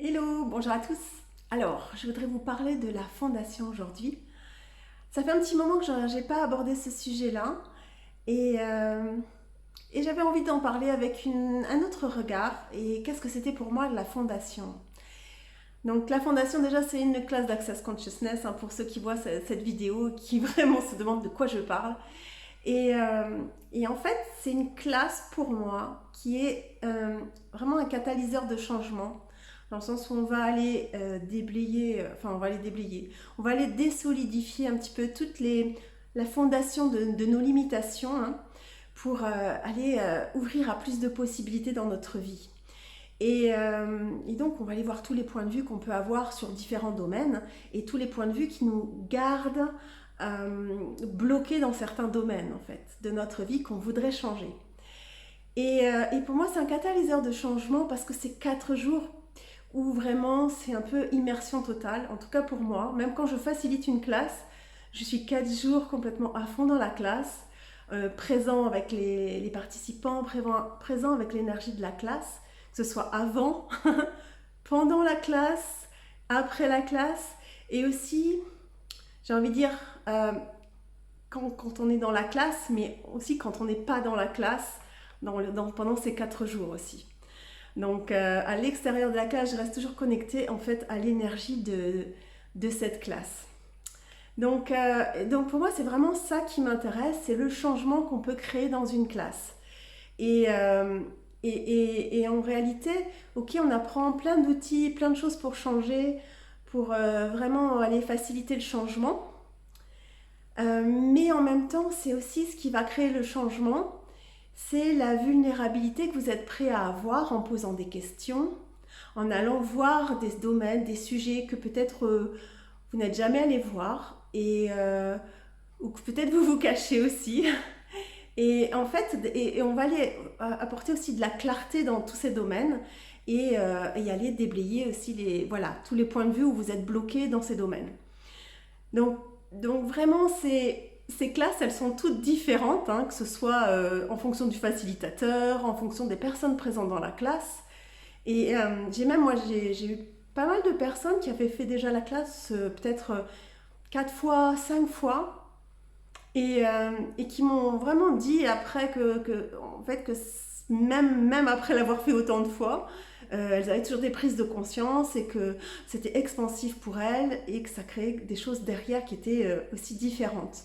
Hello, bonjour à tous. Alors, je voudrais vous parler de la fondation aujourd'hui. Ça fait un petit moment que je n'ai pas abordé ce sujet-là et, euh, et j'avais envie d'en parler avec un autre regard. Et qu'est-ce que c'était pour moi la fondation? Donc la fondation déjà c'est une classe d'Access Consciousness pour ceux qui voient cette vidéo qui vraiment se demandent de quoi je parle. Et, euh, et en fait c'est une classe pour moi qui est vraiment un catalyseur de changement dans le sens où on va aller déblayer, enfin on va aller déblayer, on va aller désolidifier un petit peu la fondation de nos limitations pour aller ouvrir à plus de possibilités dans notre vie. Et donc, on va aller voir tous les points de vue qu'on peut avoir sur différents domaines et tous les points de vue qui nous gardent bloqués dans certains domaines, en fait, de notre vie qu'on voudrait changer. Et pour moi, c'est un catalyseur de changement parce que c'est 4 jours où vraiment c'est un peu immersion totale, en tout cas pour moi. Même quand je facilite une classe, je suis 4 jours complètement à fond dans la classe, présent avec les participants, présent avec l'énergie de la classe, que ce soit avant, pendant la classe, après la classe, et aussi, j'ai envie de dire, quand on est dans la classe, mais aussi quand on n'est pas dans la classe, pendant ces 4 jours aussi. Donc à l'extérieur de la classe, je reste toujours connectée en fait à l'énergie de cette classe. Donc pour moi, c'est vraiment ça qui m'intéresse, c'est le changement qu'on peut créer dans une classe. Et, euh, et en réalité, ok, on apprend plein d'outils, plein de choses pour changer, pour vraiment aller faciliter le changement. Mais en même temps, c'est aussi ce qui va créer le changement, c'est la vulnérabilité que vous êtes prêt à avoir en posant des questions, en allant voir des domaines, des sujets que peut-être vous n'êtes jamais allé voir ou que peut-être vous vous cachez aussi. Et en fait, et on va aller apporter aussi de la clarté dans tous ces domaines et aller déblayer aussi voilà, tous les points de vue où vous êtes bloqué dans ces domaines. Donc, donc vraiment, ces classes, elles sont toutes différentes, que ce soit en fonction du facilitateur, en fonction des personnes présentes dans la classe. Et j'ai eu pas mal de personnes qui avaient fait déjà la classe peut-être 4 fois, 5 fois, et qui m'ont vraiment dit après en fait, que même après l'avoir fait autant de fois, elles avaient toujours des prises de conscience et que c'était expansif pour elles et que ça créait des choses derrière qui étaient aussi différentes.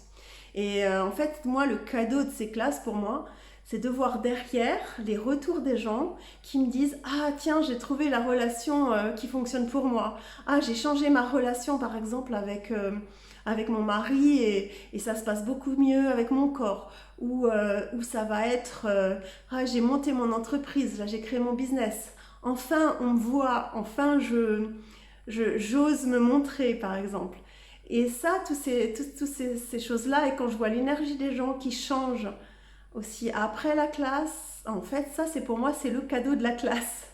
Et en fait, moi, le cadeau de ces classes pour moi, c'est de voir derrière les retours des gens qui me disent: ah tiens, j'ai trouvé la relation qui fonctionne pour moi. Ah, j'ai changé ma relation par exemple avec mon mari et ça se passe beaucoup mieux avec mon corps. Ou ça va être ah, j'ai monté mon entreprise, là j'ai créé mon business. Enfin, on me voit, enfin j'ose me montrer par exemple. Et ça, toutes ces choses-là, et quand je vois l'énergie des gens qui changent aussi après la classe, en fait, ça, c'est pour moi, c'est le cadeau de la classe.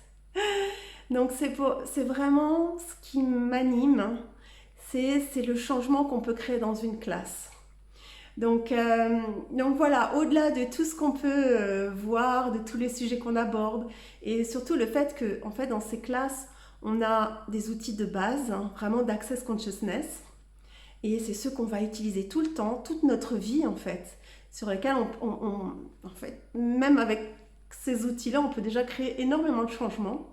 Donc, c'est vraiment ce qui m'anime, c'est le changement qu'on peut créer dans une classe. Donc voilà, au-delà de tout ce qu'on peut voir, de tous les sujets qu'on aborde, et surtout le fait que, en fait, dans ces classes, on a des outils de base, vraiment d'Access Consciousness, et c'est ceux qu'on va utiliser tout le temps, toute notre vie en fait, sur lesquels en fait, même avec ces outils-là, on peut déjà créer énormément de changements.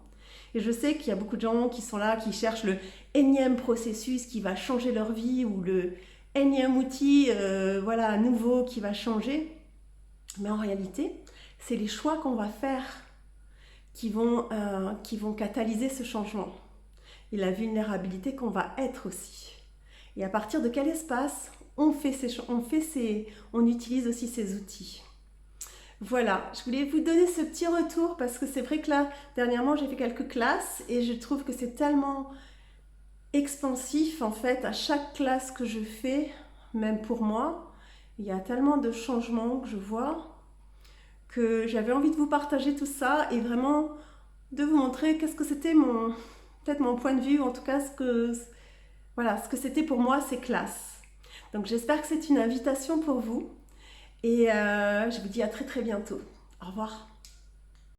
Et je sais qu'il y a beaucoup de gens qui sont là, qui cherchent le énième processus qui va changer leur vie ou le énième outil voilà, nouveau qui va changer. Mais en réalité, c'est les choix qu'on va faire qui vont catalyser ce changement. Et la vulnérabilité qu'on va être aussi. Et à partir de quel espace on utilise aussi ces outils. Voilà, je voulais vous donner ce petit retour parce que c'est vrai que là, dernièrement, j'ai fait quelques classes et je trouve que c'est tellement expansif en fait à chaque classe que je fais, même pour moi. Il y a tellement de changements que je vois que j'avais envie de vous partager tout ça et vraiment de vous montrer qu'est-ce que c'était peut-être mon point de vue, en tout cas ce que c'était pour moi ces classes. Donc j'espère que c'est une invitation pour vous et je vous dis à très très bientôt. Au revoir.